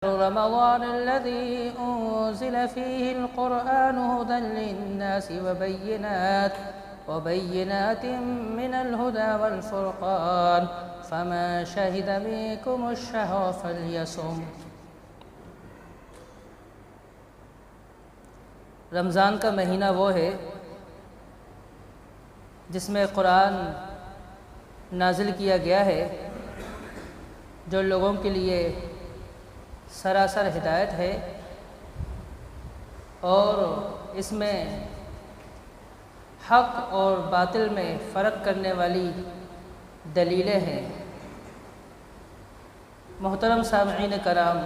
رمضان الذي أنزل فيه القرآن هدى للناس وبينات من الهدى والفرقان فمن شهد منكم الشهر فليصم۔ رمضان کا مہینہ وہ ہے جس میں قرآن نازل کیا گیا ہے، جو لوگوں کے لیے سراسر ہدایت ہے، اور اس میں حق اور باطل میں فرق کرنے والی دلیلیں ہیں۔ محترم سامعین کرام،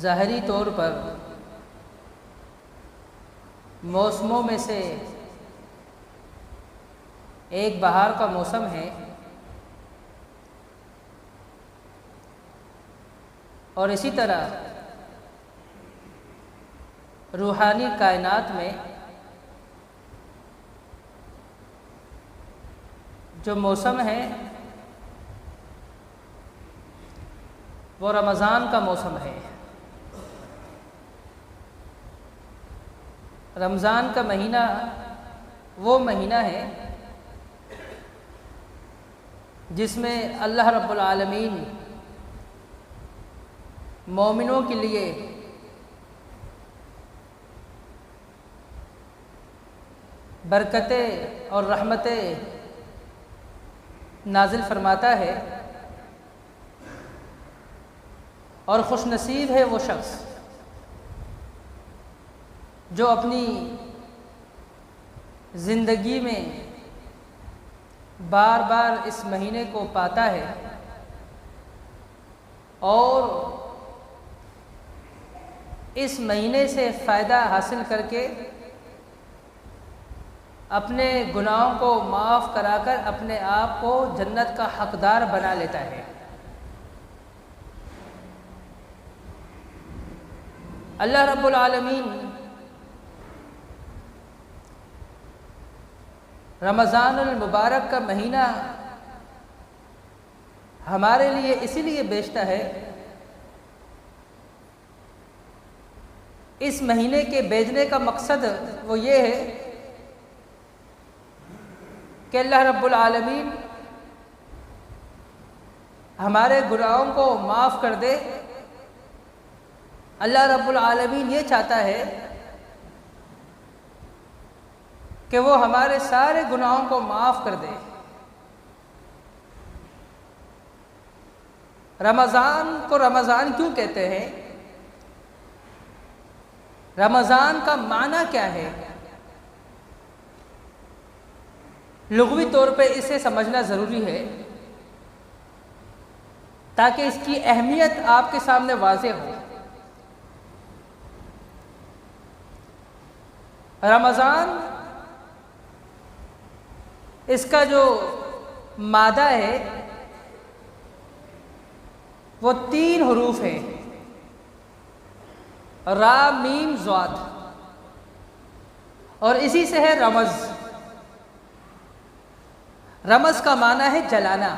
ظاہری طور پر موسموں میں سے ایک بہار کا موسم ہے، اور اسی طرح روحانی کائنات میں جو موسم ہے وہ رمضان کا موسم ہے۔ رمضان کا مہینہ وہ مہینہ ہے جس میں اللہ رب العالمین مومنوں کے لیے برکتیں اور رحمتیں نازل فرماتا ہے، اور خوش نصیب ہے وہ شخص جو اپنی زندگی میں بار بار اس مہینے کو پاتا ہے اور اس مہینے سے فائدہ حاصل کر کے اپنے گناہوں کو معاف کرا کر اپنے آپ کو جنت کا حقدار بنا لیتا ہے۔ اللہ رب العالمین رمضان المبارک کا مہینہ ہمارے لیے اسی لیے بیچتا ہے، اس مہینے کے بیچنے کا مقصد وہ یہ ہے کہ اللہ رب العالمین ہمارے گناہوں کو معاف کر دے۔ اللہ رب العالمین یہ چاہتا ہے کہ وہ ہمارے سارے گناہوں کو معاف کر دے۔ رمضان کو رمضان کیوں کہتے ہیں؟ رمضان کا معنی کیا ہے؟ لغوی طور پہ اسے سمجھنا ضروری ہے تاکہ اس کی اہمیت آپ کے سامنے واضح ہو۔ رمضان اس کا جو مادہ ہے وہ 3 حروف ہیں، را میم ضاد، اور اسی سے ہے رمز۔ رمز کا معنی ہے جلانا۔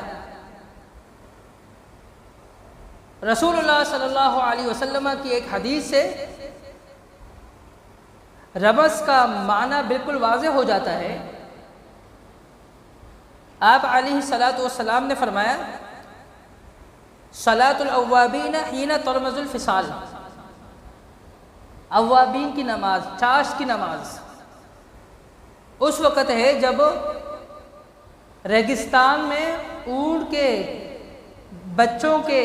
رسول اللہ صلی اللہ علیہ وسلم کی ایک حدیث سے رمز کا معنی بالکل واضح ہو جاتا ہے۔ آپ علیہ الصلاۃ والسلام نے فرمایا، صلاۃ الاوابین حین ترمز الفصال، اوابین کی نماز، چاشت کی نماز اس وقت ہے جب ریگستان میں اونٹ کے بچوں کے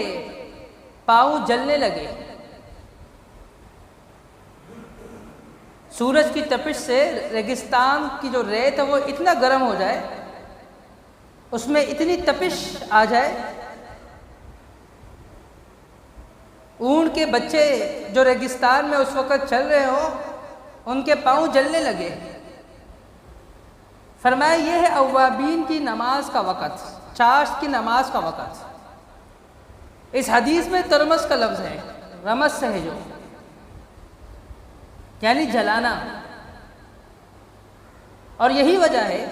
پاؤں جلنے لگے، سورج کی تپش سے ریگستان کی جو ریت ہے وہ اتنا گرم ہو جائے، اس میں اتنی تپش آ جائے، اونٹ کے بچے جو ریگستان میں اس وقت چل رہے ہوں ان کے پاؤں جلنے لگے۔ فرمایا یہ ہے اوابین کی نماز کا وقت، چاشت کی نماز کا وقت۔ اس حدیث میں ترمز کا لفظ ہے، رمز سے ہے جو، یعنی جلانا۔ اور یہی وجہ ہے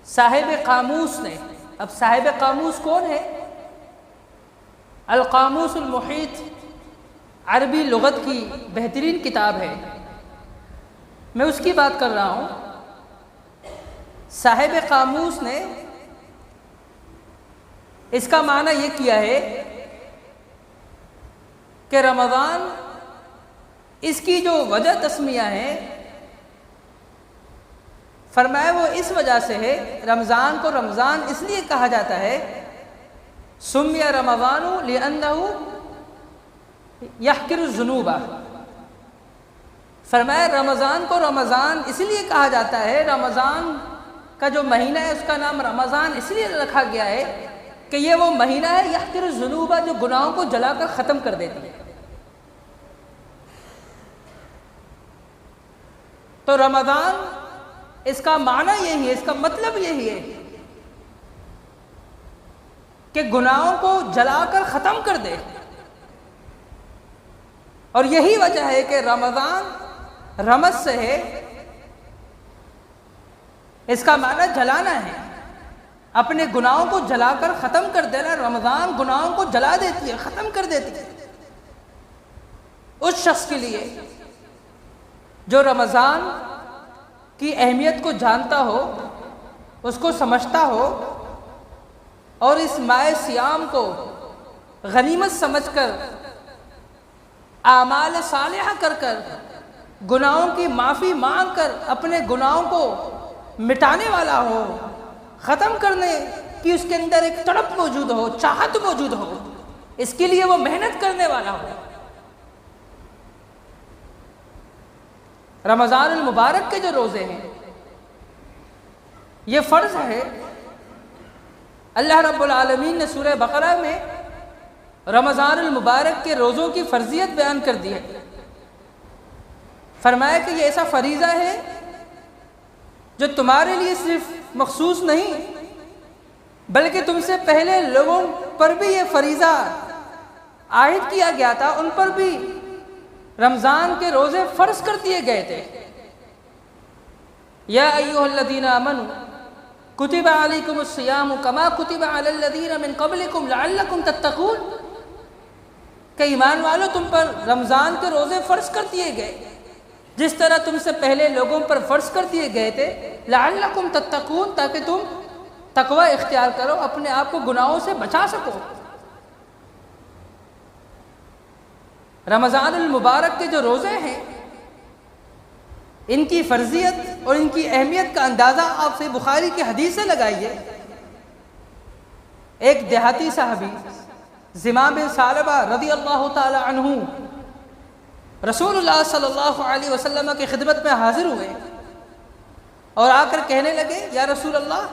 صاحب قاموس نے، اب صاحب قاموس کون ہے؟ القاموس المحیط عربی لغت کی بہترین کتاب ہے، میں اس کی بات کر رہا ہوں۔ صاحب قاموس نے اس کا معنی یہ کیا ہے کہ رمضان اس کی جو وجہ تسمیہ ہے، فرمایا وہ اس وجہ سے ہے، رمضان کو رمضان اس لیے کہا جاتا ہے، سمیہ رمضان لأنہ یحقر الذنوب، فرمایا رمضان کو رمضان اس لیے کہا جاتا ہے، رمضان کا جو مہینہ ہے اس کا نام رمضان اس لیے رکھا گیا ہے کہ یہ وہ مہینہ ہے یحقر الذنوب، جو گناہوں کو جلا کر ختم کر دیتی ہے۔ تو رمضان اس کا معنی یہی ہے، اس کا مطلب یہی ہے کہ گناہوں کو جلا کر ختم کر دے، اور یہی وجہ ہے کہ رمضان رمض سے ہے، اس کا معنی جلانا ہے، اپنے گناہوں کو جلا کر ختم کر دینا۔ رمضان گناہوں کو جلا دیتی ہے، ختم کر دیتی ہے۔ اس شخص کے لیے جو رمضان کی اہمیت کو جانتا ہو، اس کو سمجھتا ہو، اور اس ماہ صیام کو غنیمت سمجھ کر اعمال صالحہ کر کر گناہوں کی معافی مانگ کر اپنے گناہوں کو مٹانے والا ہو، ختم کرنے کی اس کے اندر ایک تڑپ موجود ہو، چاہت موجود ہو، اس کے لیے وہ محنت کرنے والا ہو۔ رمضان المبارک کے جو روزے ہیں یہ فرض ہے۔ اللہ رب العالمین نے سورہ بقرہ میں رمضان المبارک کے روزوں کی فرضیت بیان کر دی ہے، فرمایا کہ یہ ایسا فریضہ ہے جو تمہارے لیے صرف مخصوص نہیں بلکہ تم سے پہلے لوگوں پر بھی یہ فریضہ عائد کیا گیا تھا، ان پر بھی رمضان کے روزے فرض کر دیے گئے تھے۔ یا ایھا الذین آمنوا کتب علیکم الصیام کما کتب علی الذین من قبلکم لعلکم تتقون، کہ ایمان والو تم پر رمضان کے روزے فرض کر دیے گئے جس طرح تم سے پہلے لوگوں پر فرض کر دیے گئے تھے، لعلکم تتقون، تاکہ تم تقوی اختیار کرو، اپنے آپ کو گناہوں سے بچا سکو۔ رمضان المبارک کے جو روزے ہیں ان کی فرضیت اور ان کی اہمیت کا اندازہ آپ سے بخاری کی حدیث سے لگائیے۔ ایک دیہاتی صحابی زمام بن ثعلبہ رضی اللہ تعالی عنہ رسول اللہ صلی اللہ علیہ وسلم کی خدمت میں حاضر ہوئے اور آ کر کہنے لگے، یا رسول اللہ،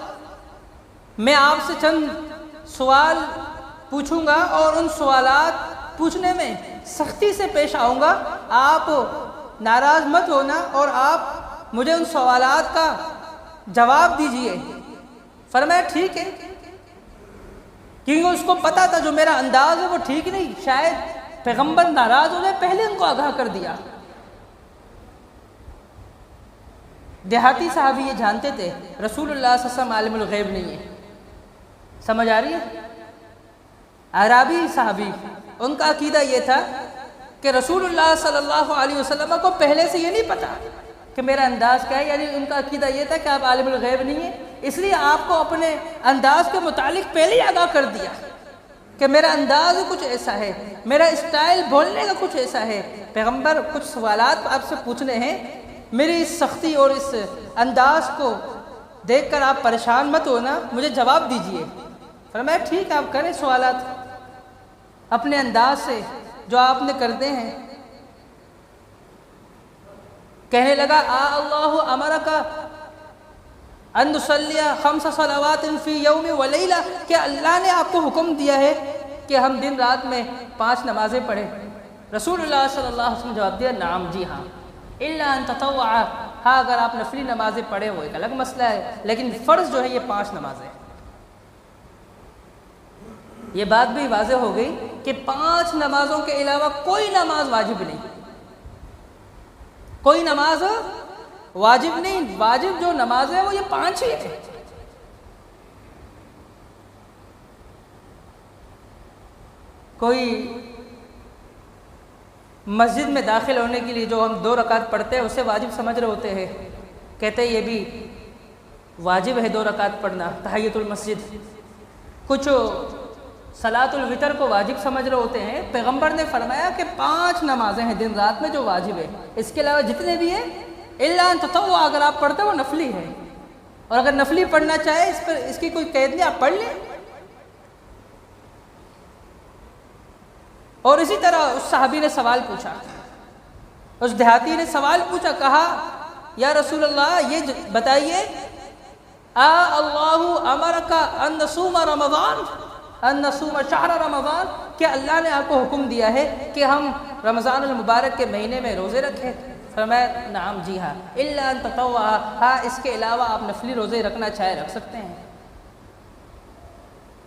میں آپ سے چند سوال پوچھوں گا اور ان سوالات پوچھنے میں سختی سے پیش آؤں گا، آپ ناراض مت ہونا اور آپ مجھے ان سوالات کا جواب دیجئے۔ فرمایا ٹھیک ہے، کیونکہ اس کو پتا تھا جو میرا انداز ہے وہ ٹھیک نہیں، شاید پیغمبر ناراض ہو جائے، پہلے ان کو آگاہ کر دیا۔ دیہاتی صحابی یہ جانتے تھے رسول اللہ صلی اللہ علیہ وسلم عالم الغیب نہیں ہے، سمجھ آ رہی ہے؟ اعرابی صحابی، ان کا عقیدہ یہ تھا کہ رسول اللہ صلی اللہ علیہ وسلم کو پہلے سے یہ نہیں پتا کہ میرا انداز کیا ہے، یعنی ان کا عقیدہ یہ تھا کہ آپ عالم الغیب نہیں ہیں، اس لیے آپ کو اپنے انداز کے متعلق پہلے ہی آگاہ کر دیا کہ میرا انداز کچھ ایسا ہے، میرا اسٹائل بولنے کا کچھ ایسا ہے، پیغمبر کچھ سوالات آپ سے پوچھنے ہیں، میری اس سختی اور اس انداز کو دیکھ کر آپ پریشان مت ہونا، مجھے جواب دیجئے۔ فرمایا ٹھیک ہے، آپ کریں سوالات اپنے انداز سے جو آپ نے کرتے ہیں۔ کہنے لگا، اللہ امرک ان نصلی 5 صلوات فی یوم و لیلہ، کہ اللہ نے آپ کو حکم دیا ہے کہ ہم دن رات میں 5 نمازیں پڑھیں؟ رسول اللہ صلی اللہ علیہ وسلم جواب دیا، نعم، جی ہاں، الا ان تطوع، ہاں اگر آپ نفلی نمازیں پڑھیں وہ ایک الگ مسئلہ ہے، لیکن فرض جو ہے یہ 5 نمازیں۔ یہ بات بھی واضح ہو گئی کہ 5 نمازوں کے علاوہ کوئی نماز واجب نہیں، کوئی نماز واجب نہیں، واجب جو نماز ہے وہ یہ 5 ہی ہے۔ کوئی مسجد میں داخل ہونے کے لیے جو ہم 2 رکعت پڑھتے ہیں اسے واجب سمجھ رہے ہوتے ہیں، کہتے ہیں یہ بھی واجب ہے 2 رکعت پڑھنا تحیۃ المسجد۔ کچھ صلاۃ الوتر کو واجب سمجھ رہے ہوتے ہیں۔ پیغمبر نے فرمایا کہ 5 نمازیں ہیں دن رات میں جو واجب ہے، اس کے علاوہ جتنے بھی ہیں الا ان تطوع، اگر آپ پڑھتے وہ نفلی ہے، اور اگر نفلی پڑھنا چاہے اس پر اس کی کوئی قید نہیں، آپ پڑھ لیں۔ اور اسی طرح اس صحابی نے سوال پوچھا، اس دیہاتی نے سوال پوچھا، کہا یا رسول اللہ یہ بتائیے اللہ امرک ان نصوم رمضان ان نصوم شہر رمضان، کیا اللہ نے آپ کو حکم دیا ہے کہ ہم رمضان المبارک کے مہینے میں روزے رکھیں؟ فرمایا نعم، جی ہاں، الا ان تطوع، ہاں اس کے علاوہ آپ نفلی روزے رکھنا چاہے رکھ سکتے ہیں۔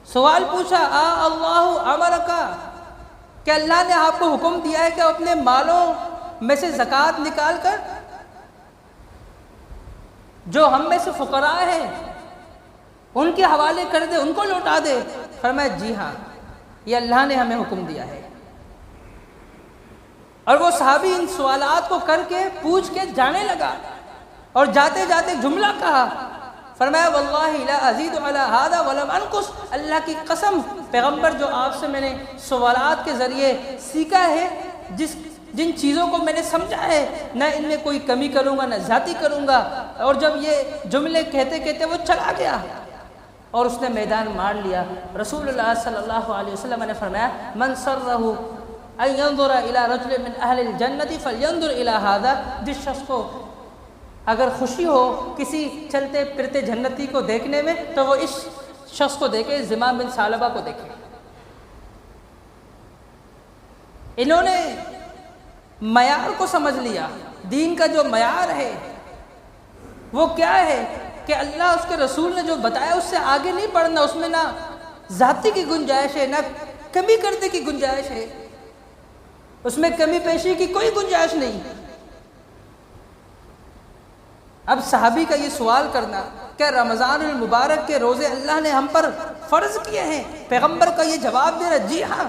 سوال پوچھا اللہ امرک، کہ اللہ نے آپ کو حکم دیا ہے کہ اپنے مالوں میں سے زکوٰۃ نکال کر جو ہم میں سے فقراء ہیں ان کے حوالے کر دے، ان کو لوٹا دے؟ فرمایا جی ہاں، یہ اللہ نے ہمیں حکم دیا ہے۔ اور وہ صحابی ان سوالات کو کر کے پوچھ کے جانے لگا، اور جاتے جاتے جملہ کہا، فرمایا واللہ لا ازید علی ھذا ولم انقص، اللہ کی قسم پیغمبر جو آپ سے میں نے سوالات کے ذریعے سیکھا ہے، جن چیزوں کو میں نے سمجھا ہے، نہ ان میں کوئی کمی کروں گا نہ زیادتی کروں گا۔ اور جب یہ جملے کہتے کہتے وہ چلا گیا اور اس نے میدان مار لیا۔ رسول اللہ صلی اللہ علیہ وسلم نے فرمایا من سرہ ان ينظر الى رجل من اہل الجنت فلینظر الى ھذا، جس شخص کو اگر خوشی ہو کسی چلتے پھرتے جنتی کو دیکھنے میں تو وہ اس شخص کو دیکھے، زمام بن ثعلبہ کو دیکھے۔ انہوں نے معیار کو سمجھ لیا، دین کا جو معیار ہے وہ کیا ہے کہ اللہ اس کے رسول نے جو بتایا اس سے آگے نہیں بڑھنا، اس میں نہ ذاتی کی گنجائش ہے نہ کمی کرنے کی گنجائش ہے، اس میں کمی پیشی کی کوئی گنجائش نہیں۔ اب صحابی کا یہ سوال کرنا کہ رمضان المبارک کے روزے اللہ نے ہم پر فرض کیے ہیں، پیغمبر کا یہ جواب دے رہا جی ہاں،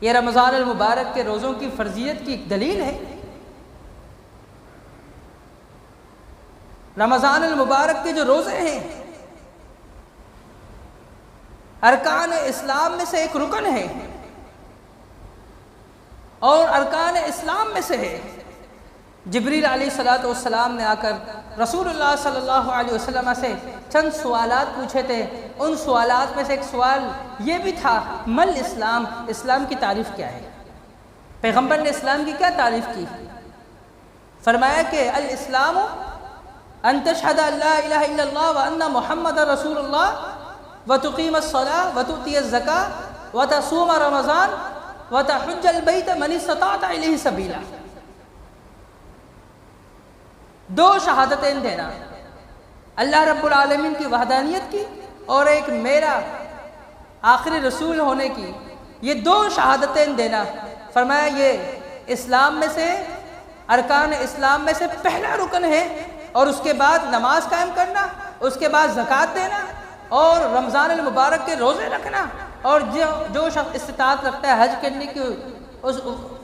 یہ رمضان المبارک کے روزوں کی فرضیت کی ایک دلیل ہے۔ رمضان المبارک کے جو روزے ہیں ارکان اسلام میں سے ایک رکن ہے، اور ارکان اسلام میں سے ہے۔ جبریل علیہ السلام نے آ کر رسول اللہ صلی اللہ علیہ وسلم سے چند سوالات پوچھے تھے، ان سوالات میں سے ایک سوال یہ بھی تھا مل اسلام، اسلام کی تعریف کیا ہے؟ پیغمبر نے اسلام کی کیا تعریف کی؟ فرمایا کہ الاسلام ان تشہد ان لا الہ الا اللہ وان محمد رسول اللہ وتقیم الصلاۃ وتؤتی الزکاۃ وتصوم رمضان وتحج البیت من استطاع الیہ سبیلا، 2 شہادتیں دینا، اللہ رب العالمین کی وحدانیت کی اور ایک میرا آخری رسول ہونے کی، یہ 2 شہادتیں دینا۔ فرمایا یہ اسلام میں سے، ارکان اسلام میں سے پہلا رکن ہے، اور اس کے بعد نماز قائم کرنا، اس کے بعد زکوٰۃ دینا، اور رمضان المبارک کے روزے رکھنا، اور جو شخص استطاعت رکھتا ہے حج کرنے کی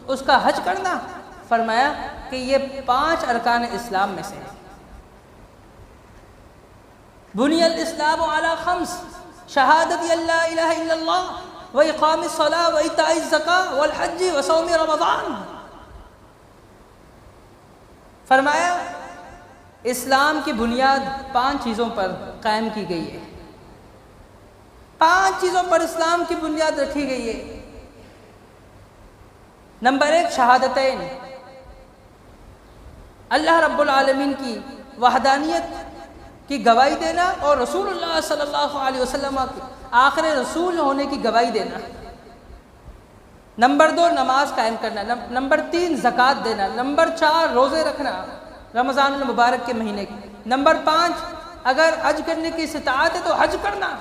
اس کا حج کرنا۔ فرمایا کہ یہ 5 ارکان اسلام میں سے ہیں۔ بنی الاسلام علی 5 شہادت لا الہ الا اللہ واقام الصلاۃ وایتاء الزکاۃ والحج وصوم رمضان۔ فرمایا اسلام کی بنیاد 5 چیزوں پر قائم کی گئی ہے، 5 چیزوں پر اسلام کی بنیاد رکھی گئی ہے۔ نمبر 1 شہادتین، اللہ رب العالمین کی وحدانیت کی گواہی دینا اور رسول اللہ صلی اللہ علیہ وسلم کے آخر رسول ہونے کی گواہی دینا۔ نمبر 2 نماز قائم کرنا۔ نمبر 3 زکوٰۃ دینا۔ نمبر 4 روزے رکھنا رمضان المبارک کے مہینے کی۔ نمبر 5 اگر حج کرنے کی استطاعت ہے تو حج کرنا۔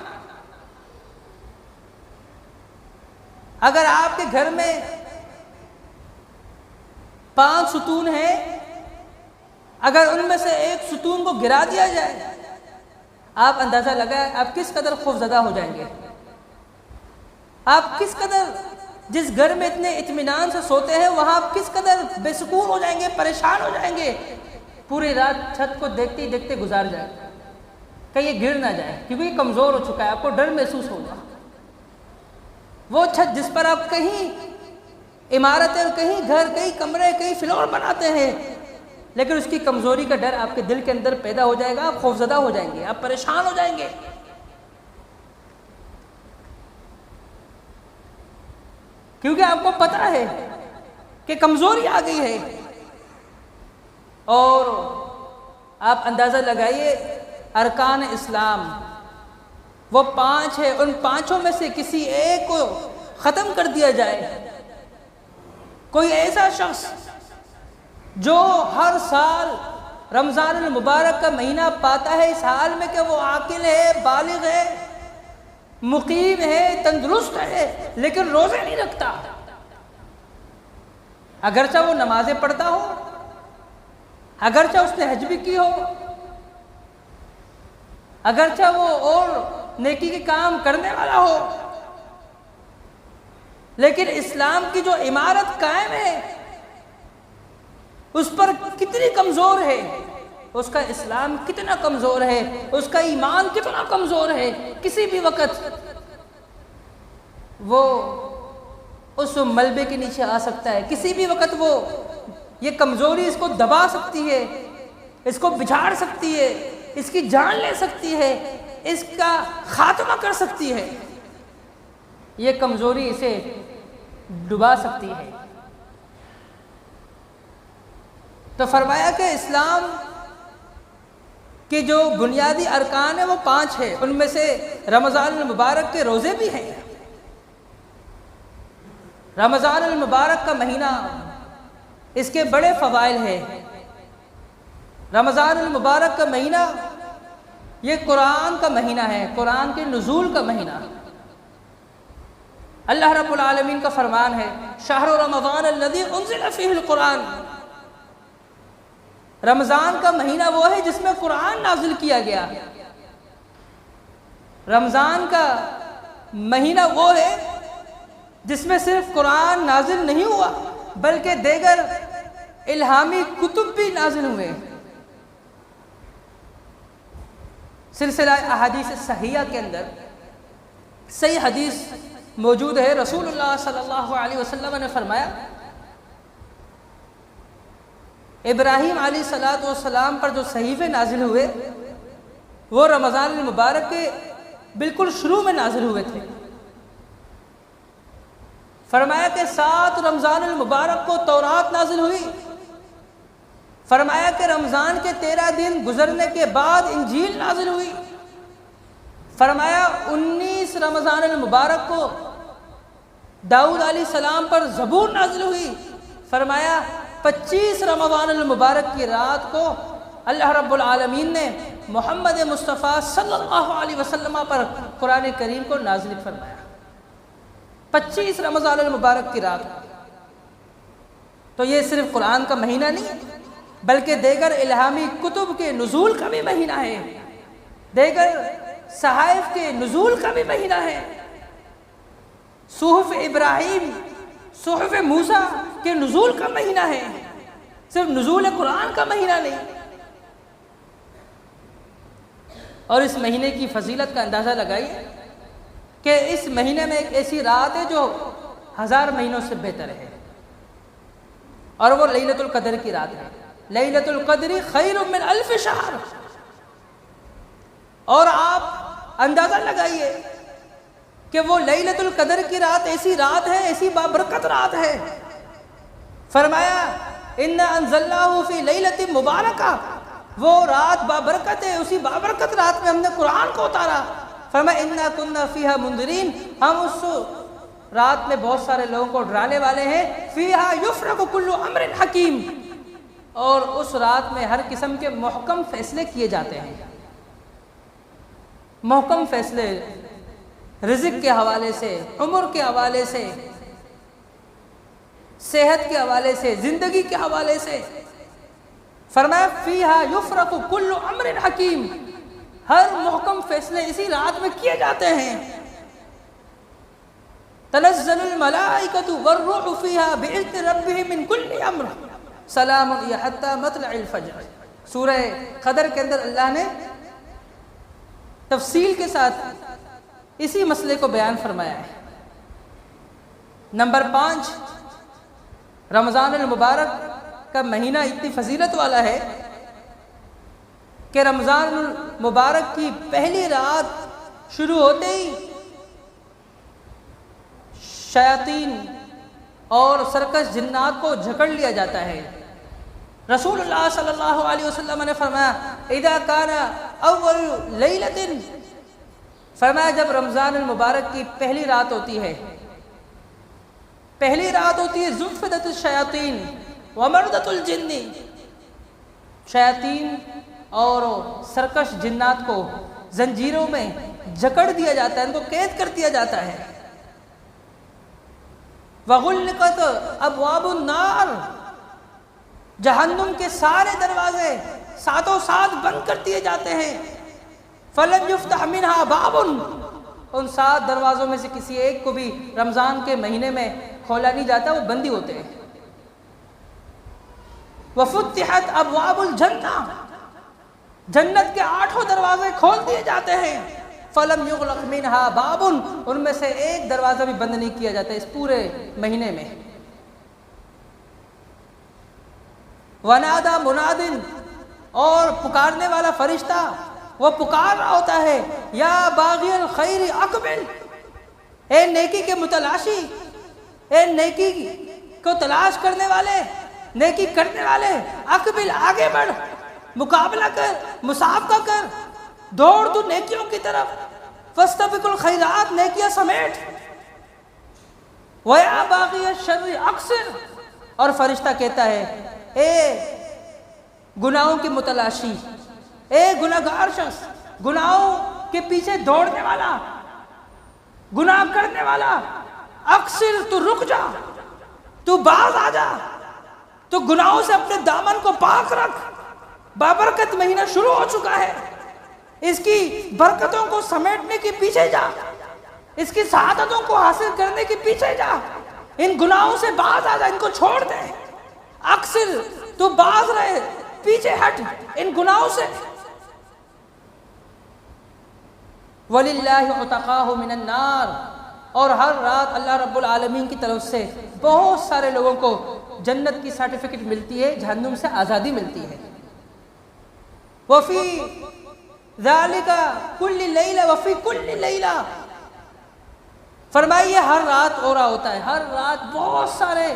اگر آپ کے گھر میں 5 ستون ہیں، اگر ان میں سے ایک ستون کو گرا دیا جائے، آپ اندازہ لگائیں آپ کس قدر خوف زدہ ہو جائیں گے۔ آپ کس قدر جس گھر میں اتنے اطمینان سے سوتے ہیں وہاں آپ کس قدر بے سکون ہو جائیں گے، پریشان ہو جائیں گے، پوری رات چھت کو دیکھتے ہی دیکھتے گزار جائیں، کہیں یہ گر نہ جائے، کیونکہ یہ کمزور ہو چکا ہے، آپ کو ڈر محسوس ہوگا۔ وہ چھت جس پر آپ کہیں عمارتیں، کہیں گھر، کہیں کمرے، کہیں فلور بناتے ہیں، لیکن اس کی کمزوری کا ڈر آپ کے دل کے اندر پیدا ہو جائے گا، آپ خوفزدہ ہو جائیں گے، آپ پریشان ہو جائیں گے۔ کیونکہ آپ کو پتہ ہے کہ کمزوری آ گئی ہے، اور آپ اندازہ لگائیے ارکان اسلام وہ 5 ہے، ان 5 میں سے کسی ایک کو ختم کر دیا جائے، کوئی ایسا شخص جو ہر سال رمضان المبارک کا مہینہ پاتا ہے اس حال میں کہ وہ عاقل ہے، بالغ ہے، مقیم ہے، تندرست ہے، لیکن روزے نہیں رکھتا، اگرچہ وہ نمازیں پڑھتا ہو، اگرچہ اس نے حج بھی کی ہو، اگرچہ وہ اور نیکی کے کام کرنے والا ہو، لیکن اسلام کی جو عمارت قائم ہے اس پر کتنی کمزور ہے، اس کا اسلام کتنا کمزور ہے، اس کا ایمان کتنا کمزور ہے، کسی بھی وقت وہ اس ملبے کے نیچے آ سکتا ہے، کسی بھی وقت وہ یہ کمزوری اس کو دبا سکتی ہے، اس کو بجھاڑ سکتی ہے، اس کی جان لے سکتی ہے، اس کا خاتمہ کر سکتی ہے، یہ کمزوری اسے ڈبا سکتی ہے۔ تو فرمایا کہ اسلام کے جو بنیادی ارکان ہیں وہ 5 ہیں، ان میں سے رمضان المبارک کے روزے بھی ہیں۔ رمضان المبارک کا مہینہ، اس کے بڑے فضائل ہیں۔ رمضان المبارک کا مہینہ یہ قرآن کا مہینہ ہے، قرآن کے نزول کا مہینہ۔ اللہ رب العالمین کا فرمان ہے شہر رمضان الذی انزل فیہ القرآن، رمضان کا مہینہ وہ ہے جس میں قرآن نازل کیا گیا۔ رمضان کا مہینہ وہ ہے جس میں صرف قرآن نازل نہیں ہوا بلکہ دیگر الہامی کتب بھی نازل ہوئے۔ سلسلہ احادیث صحیحہ کے اندر صحیح حدیث موجود ہے، رسول اللہ صلی اللہ علیہ وسلم نے فرمایا ابراہیم علیہ السلام پر جو صحیفے نازل ہوئے وہ رمضان المبارک کے بالکل شروع میں نازل ہوئے تھے۔ فرمایا کہ 7 رمضان المبارک کو تورات نازل ہوئی، فرمایا کہ رمضان کے 13 دن گزرنے کے بعد انجیل نازل ہوئی، فرمایا 19 رمضان المبارک کو داؤد علیہ السلام پر زبور نازل ہوئی، فرمایا 25 رمضان المبارک کی رات کو اللہ رب العالمین نے محمد مصطفیٰ صلی اللہ علیہ وسلم پر قرآن کریم کو نازل فرمایا۔ 25 رمضان المبارک کی رات، تو یہ صرف قرآن کا مہینہ نہیں بلکہ دیگر الہامی کتب کے نزول کا بھی مہینہ ہے، دیگر صحائف کے نزول کا بھی مہینہ ہے۔ صحف ابراہیم، صحف موسیٰ کے نزول کا مہینہ ہے، صرف نزول قرآن کا مہینہ نہیں۔ اور اس مہینے کی فضیلت کا اندازہ لگائیے کہ اس مہینے میں ایک ایسی رات ہے جو 1000 مہینوں سے بہتر ہے، اور وہ لیلۃ القدر کی رات ہے۔ لیلۃ القدر خیر من 1000 شہر۔ اور آپ اندازہ لگائیے کہ وہ لیلۃ القدر کی رات ایسی رات ہے، ایسی بابرکت رات ہے، فرمایا اِنَّا أَنزَلْنَاهُ فِي لَيْلَةٍ مُبَارَكَةٍ، وہ رات بابرکت ہے، اسی بابرکت رات میں ہم نے قرآن کو اتارا۔ فرمایا اِنَّا كُنَّا فِيهَا مُنذِرِينَ، ہم اس رات میں بہت سارے لوگوں کو ڈرانے والے ہیں۔ فِيهَا يُفْرَقُ كُلُّ أَمْرٍ حَكِيمٍ، اور اس رات میں ہر قسم کے محکم فیصلے کیے جاتے ہیں۔ محکم فیصلے رزق کے حوالے سے، عمر کے حوالے سے، صحت کے حوالے سے، زندگی کے حوالے سے۔ فرمایا فیہا یفرق کل امر حکیم، ہر محکم فیصلے اسی رات میں کیے جاتے ہیں۔ تنزل الملائکۃ والروح فیہا بإذن ربہم من کل امر سلام ہی حتی مطلع الفجر۔ سورہ قدر کے اندر اللہ نے تفصیل کے ساتھ اسی مسئلے کو بیان فرمایا ہے۔ نمبر 5، رمضان المبارک کا مہینہ اتنی فضیلت والا ہے کہ رمضان المبارک کی پہلی رات شروع ہوتے ہی شیاطین اور سرکش جنات کو جھکڑ لیا جاتا ہے۔ رسول اللہ صلی اللہ علیہ وسلم نے فرمایا اذا کان اول لیلۃ، فرمایا جب رمضان المبارک کی پہلی رات ہوتی ہے، زفدت الشیاطین ومردت الجن، شیاطین اور سرکش جنات کو زنجیروں میں جکڑ دیا جاتا ہے، ان کو قید کر دیا جاتا ہے۔ وغلقت ابواب النار، جہنم کے سارے دروازے ساتوں ساتھ بند کر دیے جاتے ہیں۔ فلم یفتح منہا باب، ان 7 دروازوں میں سے کسی ایک کو بھی رمضان کے مہینے میں کھولا نہیں جاتا، وہ بندی ہوتے ہیں۔ وفتحت ابواب الجنہ، جنت کے 8 دروازے کھول دیے جاتے ہیں۔ فلم یغلق منہا باب، ان میں سے ایک دروازہ بھی بند نہیں کیا جاتا اس پورے مہینے میں۔ ونادى مناد، اور پکارنے والا فرشتہ وہ پکار رہا ہوتا ہے یا باغی الخیر اقبل، اے نیکی کے متلاشی، اے نیکی کو تلاش کرنے والے، نیکی کرنے والے، اقبل آگے بڑھ، مقابلہ کر، مسابقہ کر، دوڑ تو نیکیوں کی طرف، فاستبق الخیرات، نیکیاں سمیٹ، وَيَا بَاغِيَ الشَّرِّ اقصر، اور فرشتہ کہتا ہے اے گناہوں کی متلاشی، اے گناہگار شخص، گناہوں کے پیچھے دوڑنے والا، گناہ کرنے والا، اقصر، تو رک جا، تو باز آ جا، تو گناہوں سے اپنے دامن کو پاک رکھ، بابرکت مہینہ شروع ہو چکا ہے، اس کی برکتوں کو سمیٹنے کے پیچھے جا، اس کی سعادتوں کو حاصل کرنے کے پیچھے جا، ان گناہوں سے باز آ جا، ان کو چھوڑ دے، اکثر تو باز رہے، پیچھے ہٹ ان گناہوں سے۔ وَلِلَّهِ عُتَقَاهُ مِنَ النَّارِ، اور ہر رات اللہ رب العالمین کی طرف سے بہت سارے لوگوں کو جنت کی سرٹیفکیٹ ملتی ہے، جہنم سے آزادی ملتی ہے۔ وَفِي ذَلِكَ كُلِّ لَيْلَةٍ وَفِي كُلِّ لَيْلَةٍ، فرمائیے ہر رات ہو رہا ہوتا ہے، ہر رات بہت سارے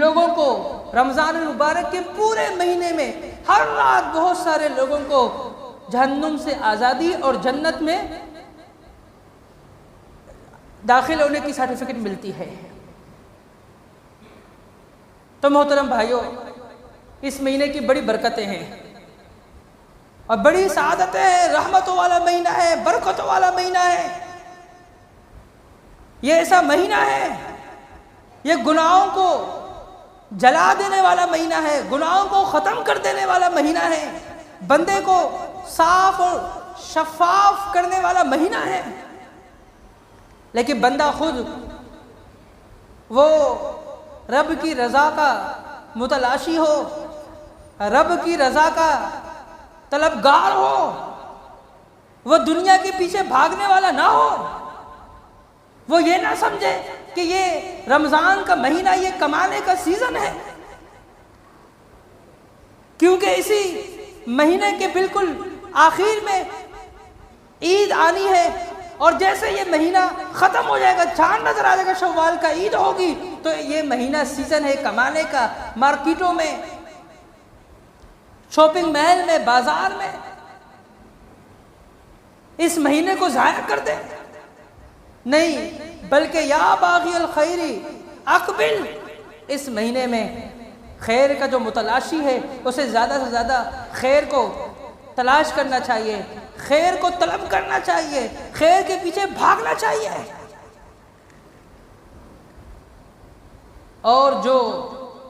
لوگوں کو رمضان المبارک کے پورے مہینے میں ہر رات بہت سارے لوگوں کو جہنم سے آزادی اور جنت میں داخل ہونے کی سرٹیفکیٹ ملتی ہے۔ تو محترم بھائیوں، اس مہینے کی بڑی برکتیں ہیں اور بڑی سعادتیں ہیں، رحمتوں والا مہینہ ہے، برکتوں والا مہینہ ہے۔ یہ ایسا مہینہ ہے، یہ گناہوں کو جلا دینے والا مہینہ ہے، گناہوں کو ختم کر دینے والا مہینہ ہے، بندے کو صاف اور شفاف کرنے والا مہینہ ہے۔ لیکن بندہ خود وہ رب کی رضا کا متلاشی ہو، رب کی رضا کا طلبگار ہو، وہ دنیا کے پیچھے بھاگنے والا نہ ہو، وہ یہ نہ سمجھے کہ یہ رمضان کا مہینہ یہ کمانے کا سیزن ہے، کیونکہ اسی مہینے کے بالکل آخر میں عید آنی ہے، اور جیسے یہ مہینہ ختم ہو جائے گا، چاند نظر آ جائے گا، شوال کا عید ہوگی، تو یہ مہینہ سیزن ہے کمانے کا، مارکیٹوں میں، شاپنگ محل میں، بازار میں، اس مہینے کو ضائع کر دیں۔ نہیں، بلکہ یا باغی الخیر اقبل، اس مہینے میں خیر کا جو متلاشی ہے اسے زیادہ سے زیادہ خیر کو تلاش کرنا چاہیے، خیر کو طلب کرنا چاہیے، خیر کے پیچھے بھاگنا چاہیے۔ اور جو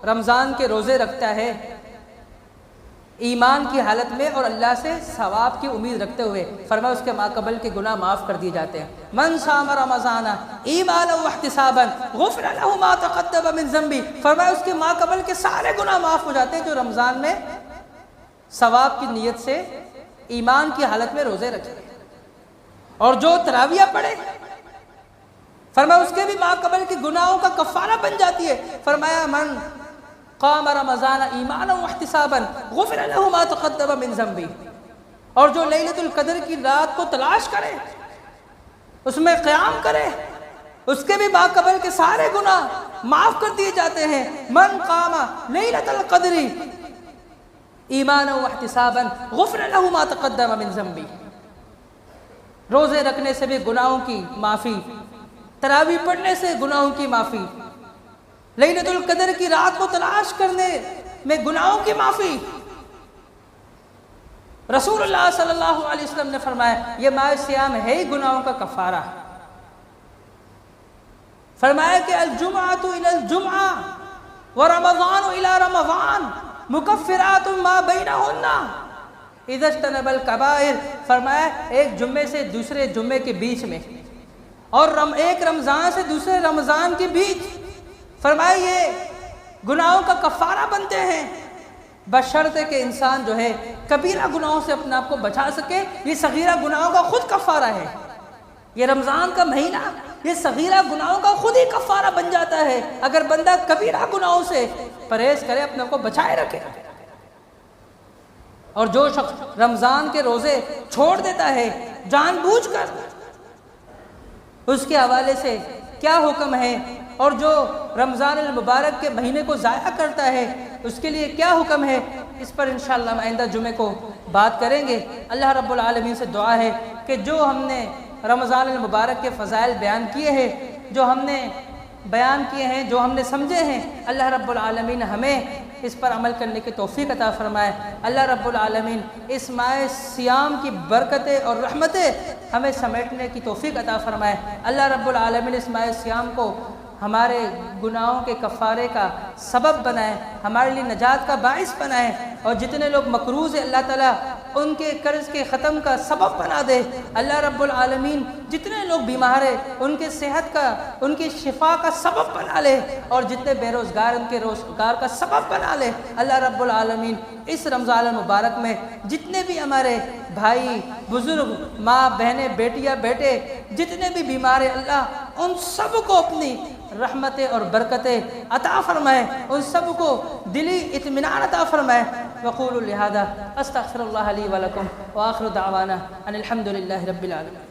رمضان کے روزے رکھتا ہے، ایمان کی حالت میں اور اللہ سے ثواب کی امید رکھتے ہوئے، فرمایا اس کے ماقبل کے گناہ معاف کر دیے جاتے ہیں۔ من صام رمضان ایمانا واحتسابا غفر له ما تقدم من ذنبه، فرمایا اس کے ماقبل کے سارے گناہ معاف ہو جاتے ہیں جو رمضان میں ثواب کی نیت سے ایمان کی حالت میں روزے رکھے۔ اور جو تراویح پڑھے، فرمایا اس کے بھی ماقبل کے گناہوں کا کفارہ بن جاتی ہے۔ فرمایا من قام رمضان ایمانا واحتسابا غفر له ما تقدم من ذنبه، اور جو لیلۃ القدر کی رات کو تلاش کرے، اس میں قیام کرے، اس کے بھی ماقبل کے سارے گناہ معاف کر دیے جاتے ہیں۔ من قام لیلۃ القدر ایمانا واحتسابا غفر له ما تقدم من ذنبه، روزے رکھنے سے بھی گناہوں کی معافی، تراویح پڑھنے سے گناہوں کی معافی، لیلۃ القدر کی رات کو تلاش کرنے میں گناہوں کی معافی۔ رسول اللہ صلی اللہ علیہ وسلم نے فرمایا یہ ماہ سیام ہے ہی گناہوں کا کفارہ۔ فرمایا کہ الجمعۃ الی الجمعہ ورمضان الی رمضان مکفرات ما بینہن اذا اجتنب الکبائر، فرمایا ایک جمعے سے دوسرے جمعے کے بیچ میں، اور ایک رمضان سے دوسرے رمضان کے بیچ، فرمایا یہ گناہوں کا کفارہ بنتے ہیں، بشرطے کہ انسان جو ہے کبیرہ گناہوں سے اپنے آپ کو بچا سکے۔ یہ صغیرہ گناہوں کا خود کفارہ ہے۔ یہ رمضان کا مہینہ یہ صغیرہ گناہوں کا خود ہی کفارہ بن جاتا ہے اگر بندہ کبیرہ گناہوں سے پرہیز کرے، اپنے آپ کو بچائے رکھے۔ اور جو شخص رمضان کے روزے چھوڑ دیتا ہے جان بوجھ کر، اس کے حوالے سے کیا حکم ہے، اور جو رمضان المبارک کے مہینے کو ضائع کرتا ہے اس کے لیے کیا حکم ہے، اس پر انشاءاللہ ہم آئندہ جمعے کو بات کریں گے۔ اللہ رب العالمین سے دعا ہے کہ جو ہم نے رمضان المبارک کے فضائل بیان کیے ہیں، جو ہم نے بیان کیے ہیں، جو ہم نے سمجھے ہیں، اللہ رب العالمین ہمیں اس پر عمل کرنے کی توفیق عطا فرمائے۔ اللہ رب العالمین اس ماہ سیام کی برکتیں اور رحمتیں ہمیں سمیٹنے کی توفیق عطا فرمائے۔ اللہ رب العالمین اس ماہ سیام کو ہمارے گناہوں کے کفارے کا سبب بنائے، ہمارے لیے نجات کا باعث بنائے، اور جتنے لوگ مقروض ہیں اللہ تعالیٰ ان کے قرض کے ختم کا سبب بنا دے۔ اللہ رب العالمین جتنے لوگ بیمار ہیں ان کے صحت کا، ان کی شفا کا سبب بنا لے، اور جتنے بے روزگار ان کے روزگار کا سبب بنا لے۔ اللہ رب العالمین اس رمضان المبارک میں جتنے بھی ہمارے بھائی بزرگ، ماں بہنیں، بیٹیاں بیٹے جتنے بھی بیمار ہیں، اللہ ان سب کو اپنی رحمتیں اور برکتیں عطا فرمائے، ان سب کو دلی اطمینان عطا فرمائے۔ وقولوا لہذا استغفر اللہ لی ولکم وآخر دعوانا ان الحمد للہ رب العالمین۔